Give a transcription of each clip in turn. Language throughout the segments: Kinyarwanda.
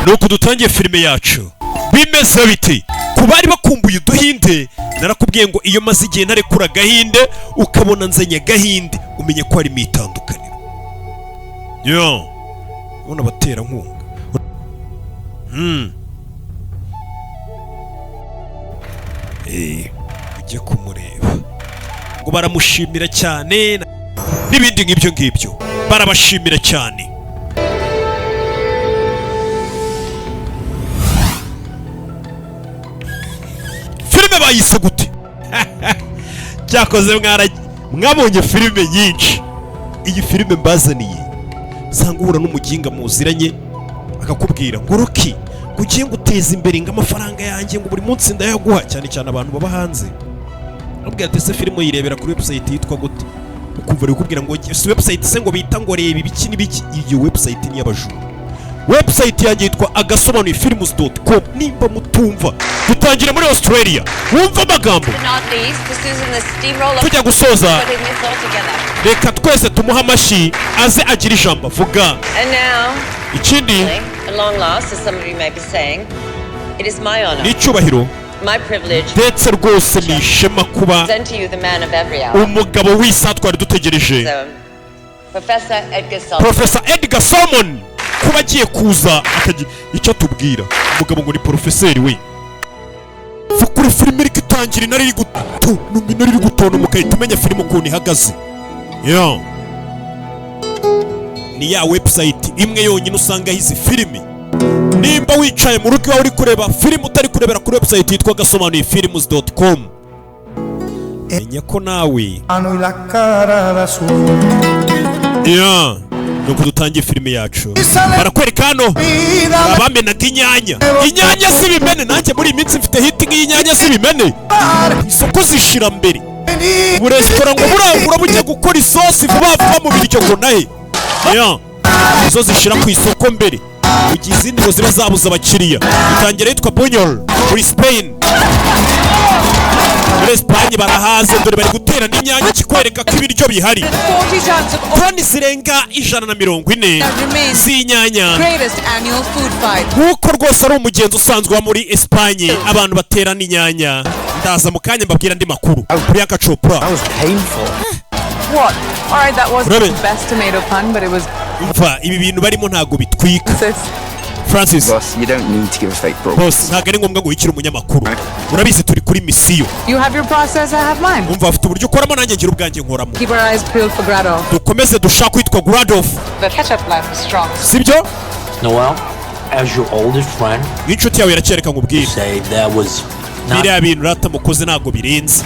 nuko dutangiye filime yacu. Bimeze biti ku bari bakumbuye uduhinde, narakubwiye ngo iyo maze igihe ntarekura agahinde ukabona nzanye agahinde umenye ko harimo itandukaniro. Yo ubona batera nkunga. Ujye kumureba ngo baramushimira cyane n'ibindi nk'ibyo ngibyo, barabashimira cyane. Filime bayise gute? Cyakoze mwabonye filime nyinshi. Iyi filime mbazaniye sanga uhura n'umuginga muziranye akakubwira ngo Rocky ugiye guteza imbere ng'amafaranga yanjye ngo buri munsi ndayaguha, cyane cyane abantu baba hanze. Nubwira ati se filime yirebera kuri website yitwa gute? Ukumva ari kubwira ngo si website se ngo bita ngo reba ibiki n'ibiki. Iyo website ni y'abajura. Website yanjye yitwa agasobanurifilms.com. nimba mutumva dutangira muri Australia, wumva amagambo tujya gusoza. Reka twese tumuha amashi aze agira ijambo vuga. Ikindi n'icyubahiro ndetse rwose ni ishema kuba umugabo w'isa twari dutegereje, Professor Edgar Salmon, kuba agiye kuza akagira icyo tubwira. Umugabo ngo ni porofeseri we. Kuri filime iri gutangira inari iri gutona mukahita umenya filime ukuntu ihagaze. Ni ya website imwe yonyine usanga izi filime. Nimba wicaye mu rugo iwawe uri kureba filime utari kurebera kuri website yitwa agasobanurifilms.com, menya ko nawe nuko dutangiye filime yacu. Barakwereka hano abamenaga inyanya z'ibimene. Nanjye muri iyi minsi mfite hiti nk'inyanya z'ibimene. Isoko zishira mbere. Ubu resitora ngo burangura bujya gukora isosi vuba vuba mu biryo ngo nahe izo zishira ku isoko mbere, ugiye izindi ngo ziba zabuze abakiriya. Itangira yitwa Buñol muri Spain. Muri Espagne barahaze, dore bari gutera n'inyanya kikwereka ko ibiryo bihari. Toni zirenga 140 z'inyanya. Nkuko rwose ari umugenzi usanzwe wa muri Espagne abantu batera n'inyanya. Ndaza mu kanya mbabwira andi makuru. Priyanka Chopra. What? Alright, that wasn't the best tomato pun, but it was. Ibi bintu barimo ntago bitwika. Francis, boss, you don't need to give a fake proof. Boss, ntago ari ngombwa ngo wikire umunyamakuru. Urabizi turi kuri misiyo. You have your process, I have mine. Umva afite uburyo ukoramo nanjye ngira ubwanjye nkoramo. Keep our eyes peeled for Gradov. Dukomeze dushaka kwitwa Gradov. The ketchup line was strong. Sibyo? Noel, as your oldest friend, inshuti yawe iracyereka nkubwire. Say that was biriya bintu rata mukoze ntago birenze.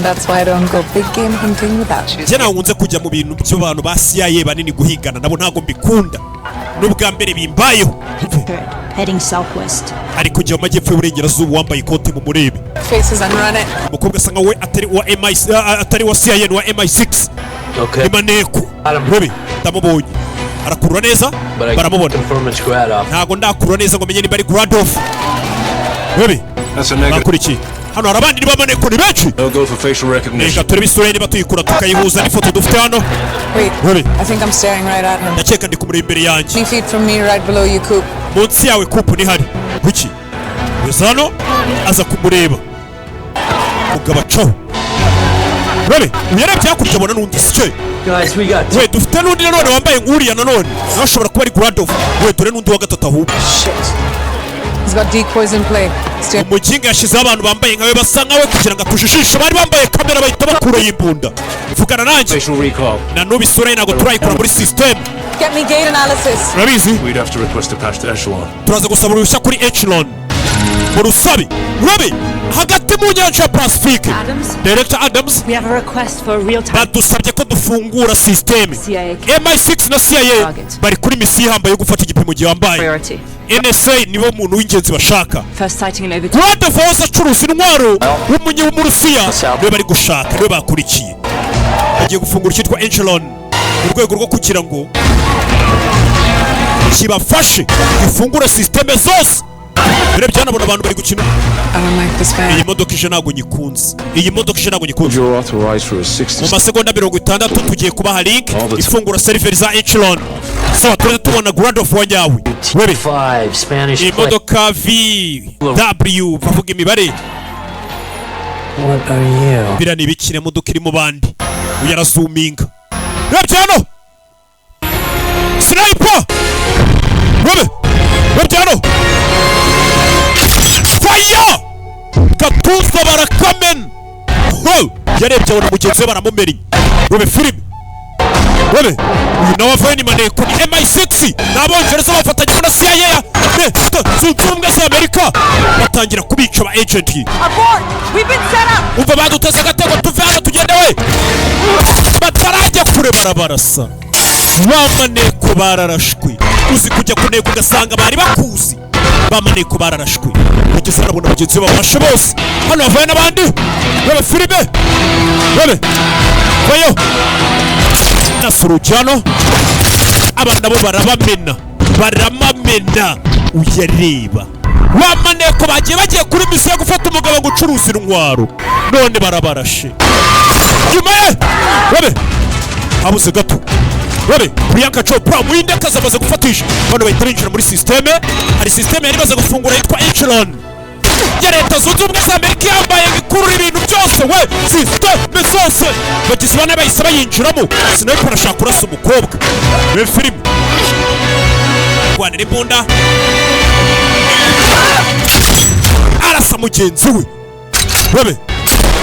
That's why I don't go big game hunting without you. Jye nkunze kujya mu bintu by'abantu ba CIA banini guhigana nabo ntago mbikunda. N'ubwa mbere bimbayeho. Heading southwest. Ari kujya mu majyepfo y'uburengerazuba wambaye ikote mu murebe. Faces unrunning. Umukobwa asa nkawe atari wa CIA wa MI6. Okay. Imaneko. Robi ndamubonye. Arakurura neza baramubona. Ntago ndakurura neza ngo menye niba ari Gradov. Robi bakuriki hano hari abandi bamaneko ni benshi. Reka turebe isura niba tuyikura tukayihuza n'ifoto dufite hano. Wait, I think I'm staring right at him. Ndakeka ndi kumureba imbere yanjye. 2 feet from me, right below you, Coop. Munsi yawe Coop ni hari. Kuki? Yosano aza kumureba. Mugaba caho. Robi uyarebye hakurya abona n'undi sike. Guys, we got. We dufite n'undi nanone wambaye nkuriya nanone. Nashobora kuba ari Gradov. We dore n'undi wa gatatu ahubwo. He's got decoys in play. Umukinga yashizeho abantu bambaye nkawe basa nkawe kugira ngo atujijishe. Bari bambaye kamera bahita bakura y'imbunda. Vugana nanjye. Na n'ubu isura ye ntabwo turayikora muri system. Get me gate analysis. Urabizi? We'd have to request a pass to Echelon. Turaza gusaba uruhushya kuri Echelon. Mu rusabe. Robi hagati mu nyanja ya Pacifique. Director Adams. We have a request for real time. Badusabye ko dufungura system. MI6 na CIA bari kuri misiyo ihambaye yo gufata igipimo gihambaye. NSA nibo muntu w'ingenzi bashaka. First sighting in over. Gradov wose acuruza intwaro w'umunye w'umurusiya niwe bari gushaka, niwe bakurikiye. Bagiye gufungura icyitwa Echelon mu rwego rwo kugira ngo kibafashe gifungure systeme zose urebye hano abona abantu bari gukina. I don't like this Iyi van. modoka ije ntabwo nyikunze. Iyi modoka ije ntabwo nyikunze. You're authorized for a 60. Mu masegonda 60 tugiye kubaha link ifungura seriveri za Echelon. Sawa turetse tubona Grand of wanyawe. Webe 5 Spanish iyi plate. modoka VW bavuga imibare. What are you? Bira nibikire modoka iri mu bandi. Uyarazuminga. Urebye hano. Sniper! Webe! Urebye hano. Fire! Katuza barakamen. Ho! Yarebye abona mugenzi we baramumeri. Webe filime. Webe uyu nawe avuye ni maneko ni MI6 n'abongereza bafatanya na CIA ya Zunze Ubumwe za Amerika batangira kubica aba agent. Abort! We've been set up! Umva baduteze agatego tuve hano tugende we batarajya kure barabarasa bamaneko bararashwe uzi kujya kuneka ugasanga bari bakuzi bamaneko bararashwe bageze nabona bagenzi babashe bose hano bavuye n'abandi webe filime webe vayo Nasurujano abana nabo baramamena uyareba wamaneko bagiye kuri misiyo yo gufata umugabo gucuruza intwaro none barabarashe nyuma ye webe habuze gato webe Priyanka Chopra muhinde amaze gufatisha bano bahita binjira muri systeme hari systeme yari imaze gufungura yitwa Echelon ya leta zunze ubumwe za Amerika yambaye bikurura ibintu byose we systeme zose bagize bane bahise bayinjiramo sniper arashaka kurasa umukobwa we filime rwanira imbunda arasa mugenzi we webe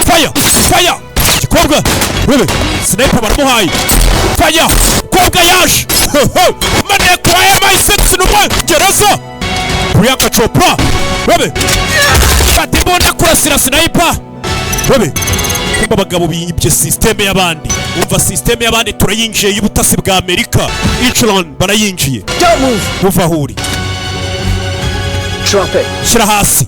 fire gikobwa webe sniper baramuhaye fire kobwa yaje maneko wa MI6 n'umwongereza Priyanka Chopra webe fata imbunda kurasira sniper webe kumba abagabo biyibye systeme y'abandi umva systeme y'abandi turayinjiye y'ubutasi bwa Amerika Echelon barayinjiye Don't move. uva huri Drop it. shira hasi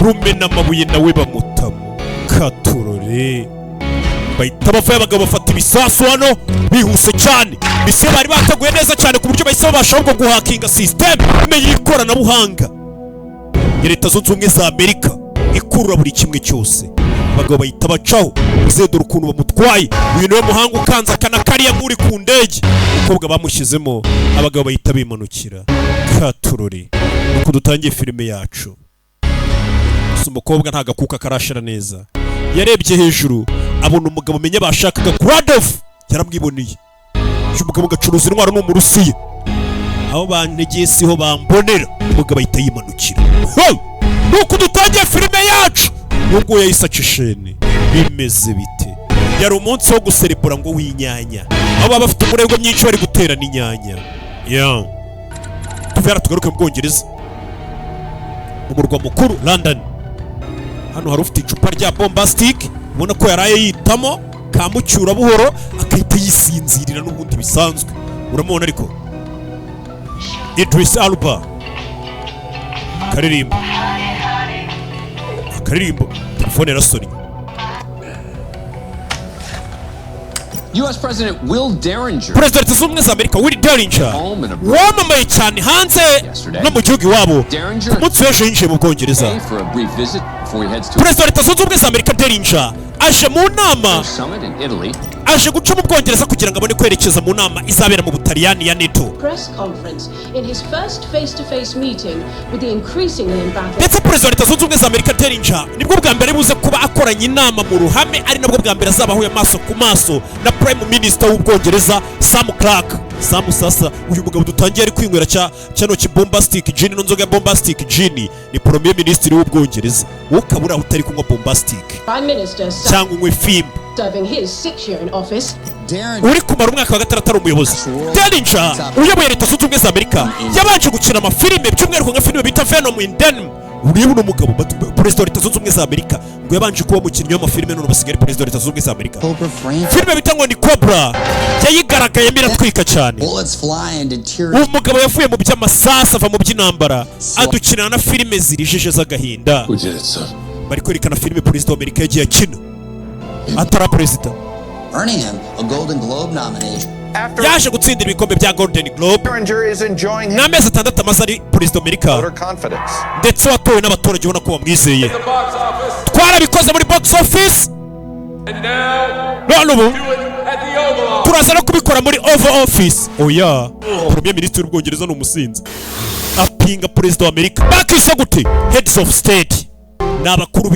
rumena amabuye nawe bamutamo katurore bahita bavuye abagabo bafata ibisasu hano bihuse cyane bise bari bateguye neza cyane ku buryo bahise babasha ahubwo guhakinga system imenye ikoranabuhanga ya leta zunze ubumwe za Amerika ikurura buri kimwe cyose abagabo bahita bacaho uzedura ukuntu bamutwaye uyu niwe muhanga ukanza kana kariya nk'uri ku ndege umukobwa bamushyizemo abagabo bahita bimanukira katurore nuko dutangiye filime yacu gusa umukobwa nta gakuka karashira neza yarebye hejuru abona umugabo menye bashakaga Gradov yaramwiboneye uyu mugabo gacuruza intwaro n'umurusiya aho bantegeye siho bambonera umugabo ahita yimanukira nuko dutangiye filime yacu nubwo yahise acishene bimeze bite yari umunsi wo guserebura ngo w'inyanya aho baba bafite umurego myinshi bari gutera n'inyanya tuvera tugaruke mu Bwongereza umurwa mukuru London hano hari ufite icupa rya bombastic ubona ko yaraye yitamo kamucyura buhoro akahita yisinzirira n'ubundi bisanzwe uramubona ariko Idris Elba karirimbo telefone yarasonye U.S. President Will Derringer. President zunze ubumwe za Amerika Will Derringer wamamaye cyane hanze no mu gihugu iwabo ku munsi w'ejo yinjiye mu Bwongereza. President zunze ubumwe za Amerika Derringer aje mu nama aje guca mu Bwongereza kugira ngo abone kwerekeza mu nama izabera mu Butaliyani ya NATO. Ndetse President zunze ubumwe za Amerika Derringer nibwo bwa mbere buze kuba akoranye inama mu ruhame ari nabwo bwa mbere azabahuye amaso ku maso na Prime Minister w'Ubwongereza Sam Clark. Sam sasa uyu mugabo dutangiye ari kwinywera cyano bombastic gin n'inzoga ya bombastic gin ni Premier Minister w'Ubwongereza wowe kabura utari kunywa bombastic cyangwa unywe film uri kumara umwaka wa gatandatu ari umuyobozi. Derringer uyoboye leta zunze ubumwe za Amerika yabanje gukina amafilime by'umwihariko nka filime bita Venom in Denim. Uriye uno mugabo perezida wa leta zunze ubumwe za Amerika ngo yabanje kuba umukinnyi w'amafilime none basigaye perezida wa leta zunze ubumwe za Amerika. Filime bita ngo ni Cobra yayigaragayemo iratwika cyane. Uwo mugabo yavuye mu by'amasasa ava mu by'intambara adukinana na filime zirijije z'agahinda. Bari kwerekana filime perezida wa Amerika yagiye akina atara perezida earning him a Golden Globe nomination. yaje gutsindira ibikombe bya Golden Globe Derringer is enjoying his n'amezi 6 amaze ari perezida w'Amerika voter confidence. ndetse watowe n'abaturage ubona ko bamwizeye twarabikoze muri box office none ubu turaza no kubikora muri Oval Office. Oya premier ministre w'Ubwongereza ni umusinzi apinga perezida w'Amerika bakise gute heads of state n'abakuru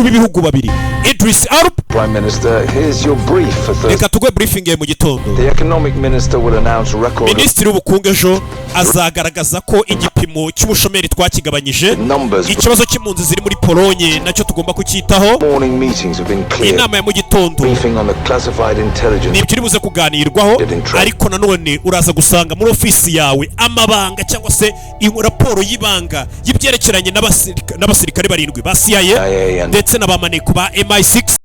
b'ibihugu babiri Idris Elba. Prime Minister, here's your brief for Thursday. Reka tugwe briefing mu gitondo. The economic minister will announce record. Minisitiri w'ubukungu ejo azagaragaza ko igipimo cy'ubushomeri twakigabanyije, ikibazo cy'impunzi ziri muri Polonye nacyo tugomba kucyitaho. Morning meetings have been cleared. Inama ya mu gitondo Briefing on the classified intelligence. ni ibyo buze kuganirwaho, ariko nanone uraza gusanga muri ofisi yawe amabanga cyangwa se raporo y'ibanga y'ibyerekeranye n'abasirikare barindwi ba CIA ndetse n'abamaneko ba MI6